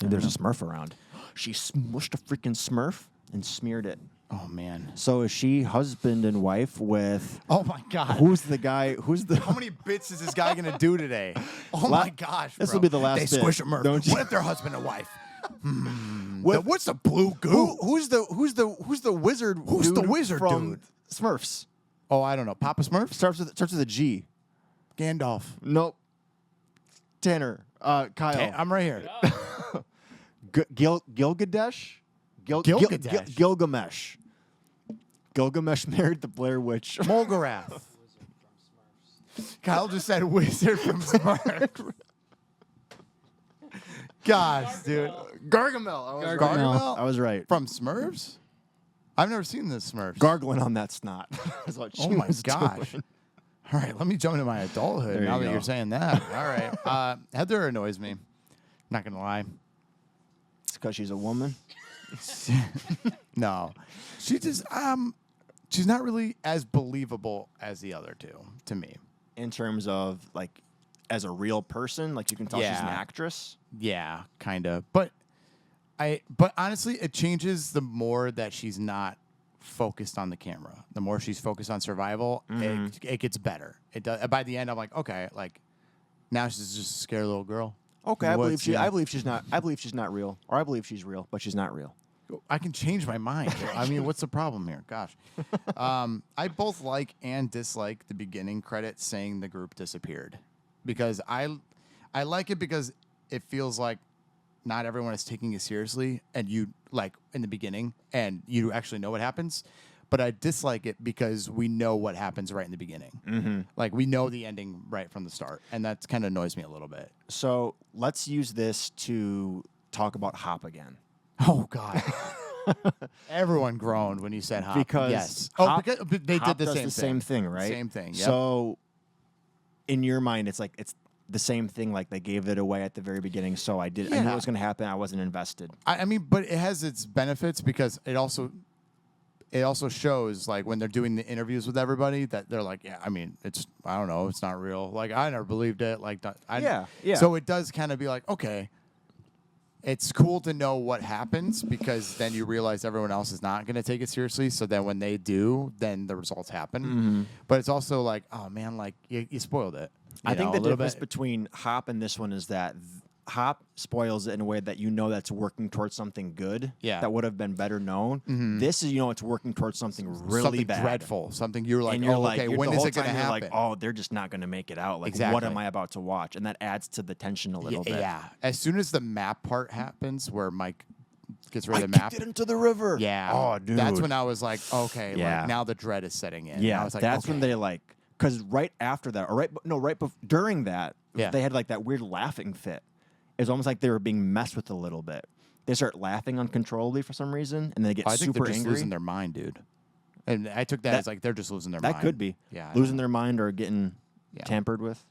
Maybe there's a Smurf around. She smushed a freaking Smurf and smeared it. Oh, man. So is she husband and wife with? Oh, my God. Who's the guy? Who's the? How many bits is this guy going to do today? Oh, my gosh, This bro. will be the last They bit, squish a Murph. don't you? What if they're husband and wife? What- What's the blue goo? Who's the wizard? Who's the dude wizard from dude? Smurfs? Oh, I don't know. Papa Smurf? Starts with a G. Gandalf. Nope. Tanner. Kyle. Okay, I'm right here. Gilgamesh. Gilgamesh. Gilgamesh. Gilgamesh married the Blair Witch. Molgarath. Kyle just said wizard from Smurf. Gosh, dude. Gargamel. I was right. Gargamel. I was right. From Smurfs? I've never seen the Smurfs. Gargling on that snot. That's what she Oh my was gosh. doing. All right, let me jump into my adulthood There now you that go. you're saying that. All right. Heather annoys me. Not going to lie. It's because she's a woman. No. She just, she's not really as believable as the other two to me. In terms of like, as a real person, like you can tell she's an Yeah. actress. Yeah, kind of. But honestly, it changes the more that she's not focused on the camera. The more she's focused on survival, it gets better. It does. By the end, I'm like, okay, like now she's just a scared little girl. Okay, In I the believe woods, she. yeah. I believe she's not. I believe she's not real, or I believe she's real, but she's not real. I can change my mind. I mean, what's the problem here? Gosh. I both like and dislike the beginning credits saying the group disappeared. Because I like it because it feels like not everyone is taking it seriously, and you, like, in the beginning, and you actually know what happens. But I dislike it because we know what happens right in the beginning. Like, we know the ending right from the start, and that kind of annoys me a little bit. So let's use this to talk about Hop again. Oh, God. Everyone groaned when you said Hop. Because yes. Hop- because but they Hop did the does same the thing. same thing, right? Same thing, yep. So in your mind, it's like it's the same thing. Like they gave it away at the very beginning, so I did. I knew Yeah. it was going to happen. I wasn't invested. I mean, but it has its benefits because it also shows, like, when they're doing the interviews with everybody that they're like, yeah, I mean, I don't know, it's not real. Like, I never believed it. Like, Yeah. So it does kind of be like, okay, it's cool to know what happens because then you realize everyone else is not going to take it seriously. So then when they do, then the results happen. But it's also like, oh man, like you spoiled it. I think the a little difference bit. between Hop and this one is that Hop spoils it in a way that you know that's working towards something good. Yeah. That would have been better known. This is, it's working towards something really something bad. dreadful, something you're like, And you're oh, like, okay, you're- when the is whole it going to time you're happen? like, oh, they're just not going to make it out. Like, what Exactly. am I about to watch? And that adds to the tension a little bit. Yeah. As soon as the map part happens, where Mike gets rid I of the map, kicked it into the river. yeah. Oh, dude. That's when I was like, okay, Yeah. like now the dread is setting in. And Yeah, I was like, that's okay. when they like, because right after that, or during that, Yeah. they had like that weird laughing fit. It was almost like they were being messed with a little bit. They start laughing uncontrollably for some reason, and they get I think super they're just angry. losing their mind, dude. And I took that as like they're just losing their mind. That could be. Yeah. Losing their mind or getting Yeah. tampered with.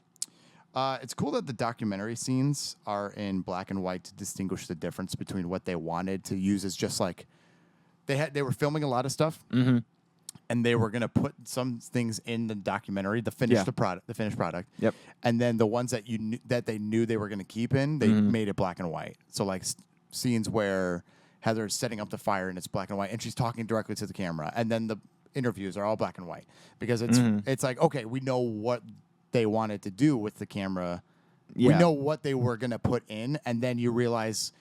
It's cool that the documentary scenes are in black and white to distinguish the difference between what they wanted to use as just like they were filming a lot of stuff, and they were gonna put some things in the documentary, the finished product. Yep. And then the ones that they knew they were gonna keep in, they made it black and white. So like scenes where Heather's setting up the fire and it's black and white, and she's talking directly to the camera, and then the interviews are all black and white because it's like, okay, we know what they wanted to do with the camera. We Yeah. know what they were going to put in, and then you realize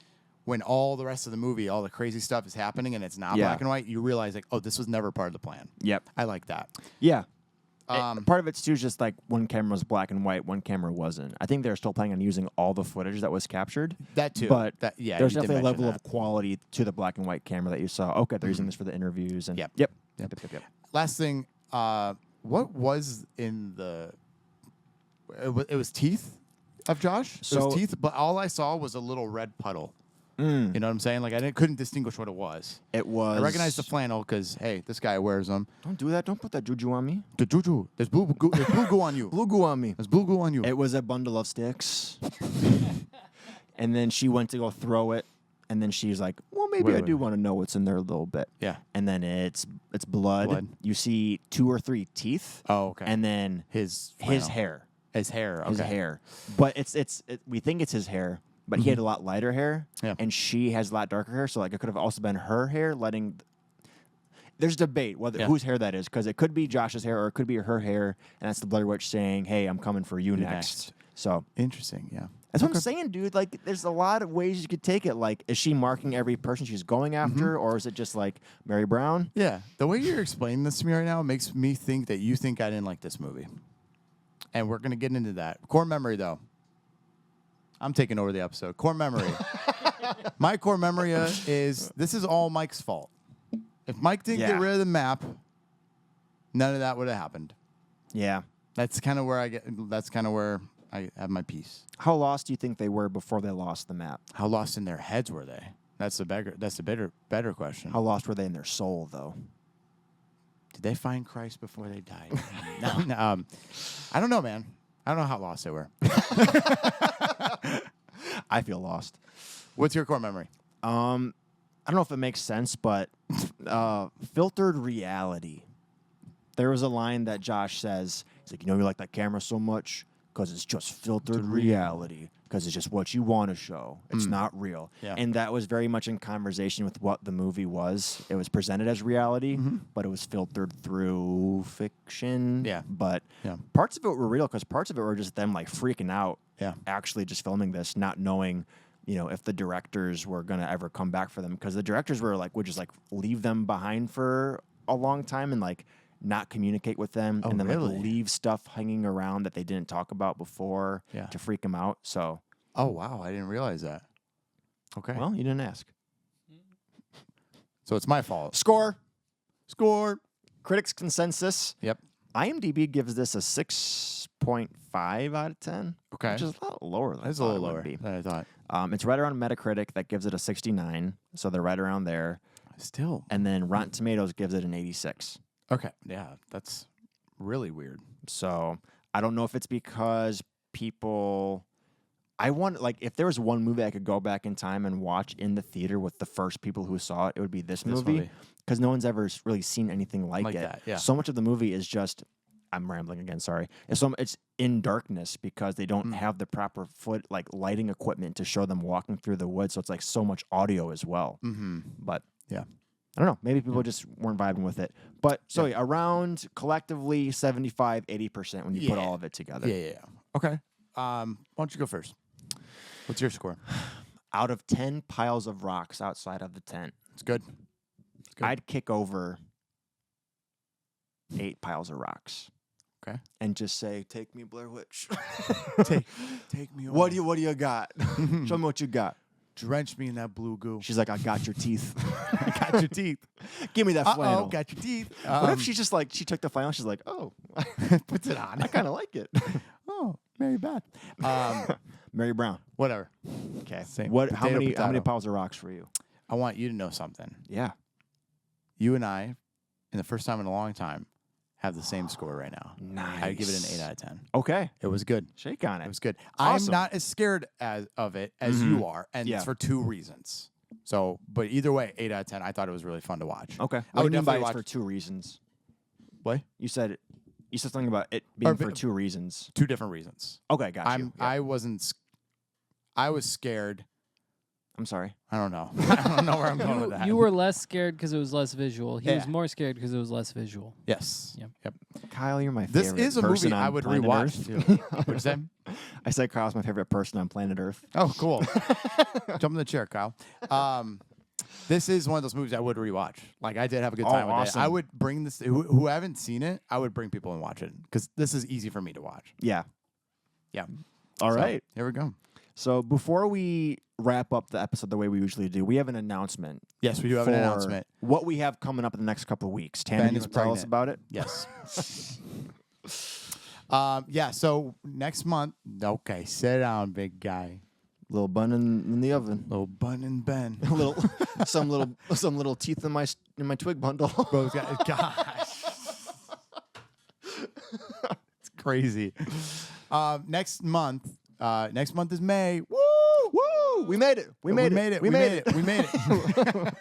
when all the rest of the movie, all the crazy stuff is happening and it's not Yeah. black and white, you realize like, oh, this was never part of the plan. Yep. I like that. Yeah. Part of it's too just like one camera was black and white, one camera wasn't. I think they're still planning on using all the footage that was captured. That too. But Yeah, there's you did definitely a mention level that. of quality to the black and white camera that you saw. Okay, they're using this for the interviews. And Yep. Yep. Last thing, what was in the? It was teeth of Josh. It So- was teeth, but all I saw was a little red puddle. You know what I'm saying? Like I couldn't distinguish what it was. It was. I recognized the flannel because hey, this guy wears them. Don't do that. Don't put that juju on me. The juju. There's blue goo on you. Blue goo on me. There's blue goo on you. It was a bundle of sticks. And then she went to go throw it. And then she's like, well, maybe I do want to know what's in there a little bit. Yeah. And then it's blood. You see 2 or 3 teeth. Oh, okay. And then his hair. His hair. Okay. His hair. But we think it's his hair. But he had a lot lighter hair, and she has a lot darker hair. So like it could have also been her hair. There's debate whether whose hair that is because it could be Josh's hair or it could be her hair, and that's the Blair Witch saying, "Hey, I'm coming for you next." So interesting. Yeah, that's what I'm saying, dude. Like, there's a lot of ways you could take it. Like, is she marking every person she's going after, or is it just like Mary Brown? Yeah, the way you're explaining this to me right now makes me think that you think I didn't like this movie, and we're gonna get into that. Core memory, though. I'm taking over the episode. Core memory. My core memory is this is all Mike's fault. If Mike didn't get rid of the map, none of that would have happened. Yeah. That's kind of where I have my piece. How lost do you think they were before they lost the map? How lost in their heads were they? That's the better question. How lost were they in their soul, though? Did they find Christ before they died? No. I don't know, man. I don't know how lost they were. I feel lost. What's your core memory? I don't know if it makes sense, but filtered reality. There was a line that Josh says. He's like, you like that camera so much because it's just filtered reality. Because it's just what you want to show. It's not real. Yeah. And that was very much in conversation with what the movie was. It was presented as reality, but it was filtered through fiction. Yeah. But parts of it were real because parts of it were just them like freaking out. Yeah. Actually just filming this, not knowing, if the directors were going to ever come back for them. Because the directors would just like leave them behind for a long time and like not communicate with them and then like leave stuff hanging around that they didn't talk about before to freak them out. So, oh wow, I didn't realize that. Okay, well, you didn't ask. So it's my fault. Score. Critics consensus. Yep. IMDb gives this a 6.5 out of 10. Okay, which is a lot lower than that's a little lower than I thought. It's right around Metacritic that gives it a 69, so they're right around there. Still, and then Rotten Tomatoes gives it an 86. Okay. Yeah, that's really weird. So I don't know if it's because people. If there was one movie I could go back in time and watch in the theater with the first people who saw it, it would be this movie. Because no one's ever really seen anything like it. That, yeah. So much of the movie is just. I'm rambling again. Sorry. It's in darkness because they don't have the proper lighting equipment to show them walking through the woods. So it's like so much audio as well. Mm-hmm. But yeah. I don't know. Maybe people just weren't vibing with it. But around collectively 75, 80% when you put all of it together. Yeah. Okay. Why don't you go first? What's your score? Out of 10 piles of rocks outside of the tent. It's good. I'd kick over 8 piles of rocks. Okay. And just say, take me, Blair Witch. take me over. What do you got? Show me what you got. Drench me in that blue goo. She's like, I got your teeth. I got your teeth. Give me that flannel. Got your teeth. What if she's just like, she took the flannel, she's like, oh. Puts it on. I kind of like it. Oh, Mary Beth. Mary Brown. Whatever. Okay. Same. How many piles of rocks for you? I want you to know something. Yeah. You and I, in the first time in a long time, have the same score right now. Nice. I'd give it an 8 out of 10. Okay. It was good. Shake on it. It was good. Awesome. I'm not as scared of it as you are, and it's for 2 reasons. So, but either way, 8 out of 10. I thought it was really fun to watch. Okay. I would definitely definitely watch for 2 reasons. What? You said something about it being for 2 reasons. 2 different reasons. Okay, got you. I was scared. I'm sorry. I don't know. I don't know where I'm going with that. You were less scared because it was less visual. He Yeah. was more scared because it was less visual. Yes. Yep. Kyle, you're my This favorite is a person movie on I would planet rewatch Earth. too. What'd you say? I said Kyle's my favorite person on planet Earth. Oh, cool. Jump in the chair, Kyle. This is one of those movies I would rewatch. Like, I did have a good time with awesome. it. I would bring this, who haven't seen it, I would bring people and watch it because this is easy for me to watch. Yeah. Yeah. All right. Here we go. So before we wrap up the episode the way we usually do, we have an announcement. Yes, we do have an for announcement. What we have coming up in the next couple of weeks. Tanner, Ben you is want to tell us pregnant. about it? Yes. So next month, okay, sit down, big guy. Little bun in the oven. Little bun and Ben. A little, some little teeth in my twig bundle. Bro's got, gosh. It's crazy. Next month is May. Woo! Woo! We made it. We made it. We made it.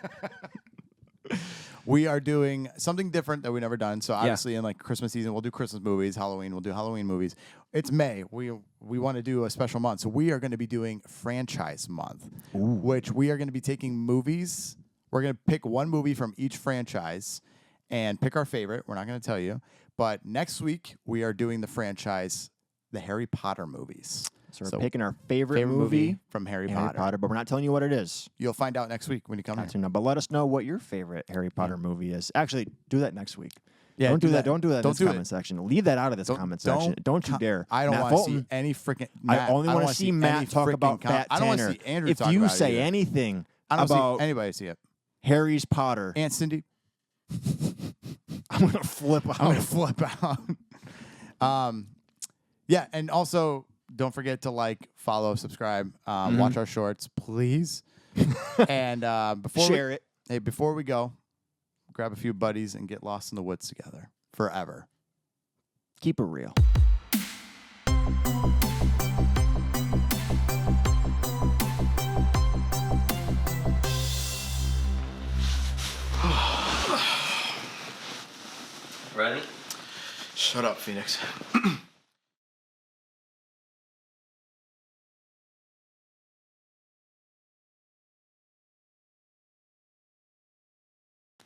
We are doing something different that we've never done. So obviously in like Christmas season, we'll do Christmas movies. Halloween, we'll do Halloween movies. It's May. We want to do a special month. So we are going to be doing franchise month, which we are going to be taking movies. We're going to pick one movie from each franchise and pick our favorite. We're not going to tell you. But next week, we are doing the franchise, the Harry Potter movies. So we're picking our favorite movie from Harry Potter. But we're not telling you what it is. You'll find out next week when you come here. But let us know what your favorite Harry Potter movie is. Actually, do that next week. Yeah, don't do that. Don't do that in Don't this do comment section. Leave that out of this comment section. Don't you dare. I don't Matt want to see Fulton, any freaking. I only want to see Matt talk about Fat I don't want Tanner. to see Andrew If talk you about it say either. anything I don't about see anybody see it. Harry's Potter, Aunt Cindy, I'm gonna flip out. I'm gonna flip out. Yeah, and also don't forget to like, follow, subscribe, watch our shorts, please, and Share it. Hey, before we go, grab a few buddies and get lost in the woods together forever. Keep it real. Ready? Shut up, Phoenix.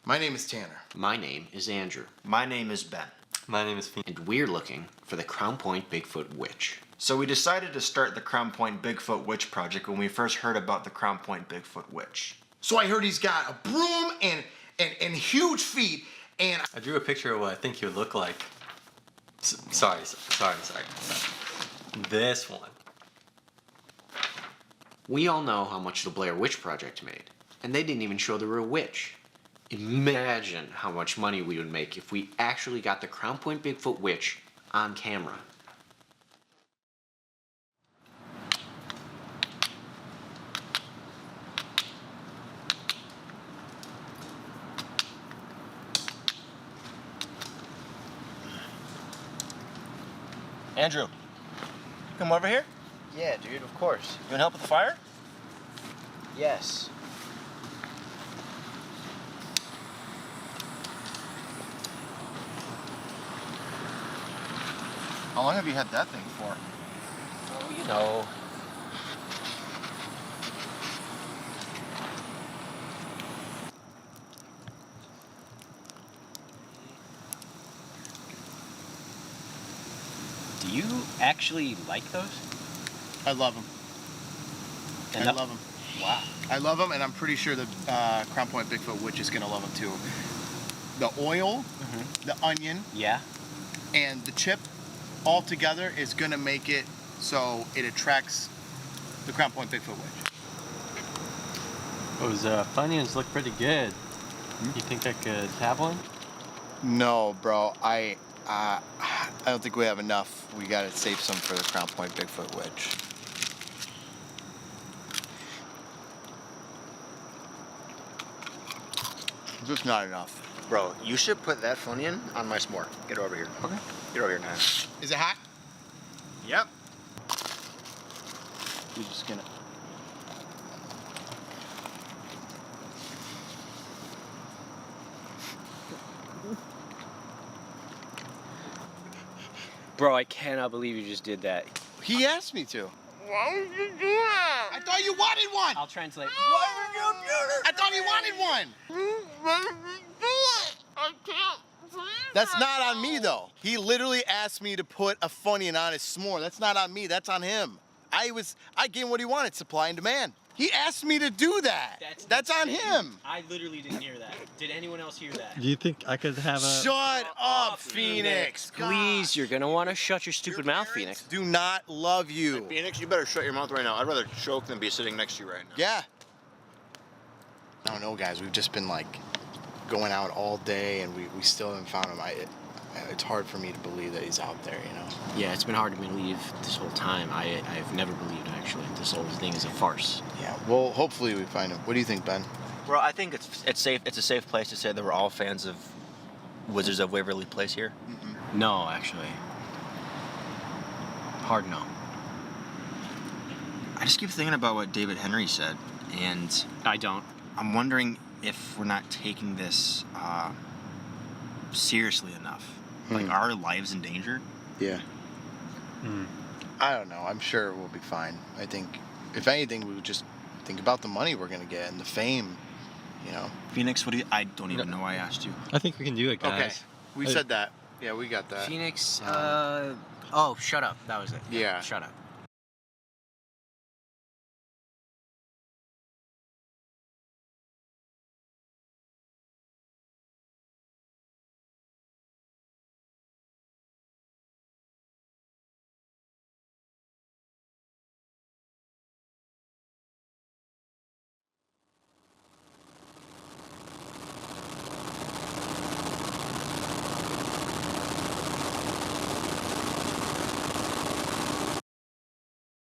My name is Tanner. My name is Andrew. My name is Ben. My name is Phoenix. And we're looking for the Crown Point Bigfoot Witch. So we decided to start the Crown Point Bigfoot Witch project when we first heard about the Crown Point Bigfoot Witch. So I heard he's got a broom and huge feet, and I drew a picture of what I think he would look like. Sorry. This one. We all know how much the Blair Witch Project made, and they didn't even show the real witch. Imagine how much money we would make if we actually got the Crown Point Bigfoot Witch on camera. Andrew, come over here? Yeah, dude, of course. You want help with the fire? Yes. How long have you had that thing for? Oh, you know. Do you actually like those? I love him. And I love him. Wow. I love him, and I'm pretty sure the Crown Point Bigfoot Witch is gonna love him too. The oil, the onion, Yeah? and the chip all together is gonna make it so it attracts the Crown Point Bigfoot Witch. Those Funyuns look pretty good. You think I could have one? No, bro. I don't think we have enough. We gotta save some for the Crown Point Bigfoot Witch. Just not enough. Bro, you should put that Funyun on my s'more. Get over here. Okay. Get over here now. Is it hot? Yep. You're just gonna. Bro, I cannot believe you just did that. He asked me to. Why would you do that? I thought you wanted one. I'll translate. I thought you wanted one. That's not on me though. He literally asked me to put a Funyun on his s'more. That's not on me. That's on him. I gave him what he wanted. Supply and demand. He asked me to do that. That's on him. I literally didn't hear that. Did anyone else hear that? Do you think I could have a... Shut up, Phoenix. Please, you're gonna want to shut your Your stupid mouth, parents Phoenix. do not love you. Phoenix, you better shut your mouth right now. I'd rather choke than be sitting next to you right now. Yeah. I don't know, guys. We've just been like going out all day, and we still haven't found him. it's hard for me to believe that he's out there, you know? Yeah, it's been hard to believe this whole time. I've never believed, actually. This whole thing is a farce. Yeah, well, hopefully we find him. What do you think, Ben? Well, I think it's safe. It's a safe place to say that we're all fans of Wizards of Waverly Place here. No, actually. Hard no. I just keep thinking about what David Henry said, and I don't. I'm wondering if we're not taking this seriously enough. Like, are our lives in danger? Yeah. I don't know. I'm sure we'll be fine. I think, if anything, we would just think about the money we're going to get and the fame, you know? Phoenix, what do you... I don't even know why I asked you. I think we can do it, guys. Okay. We said that. Yeah, we got that. Phoenix, oh, shut up. That was it. Yeah. Shut up.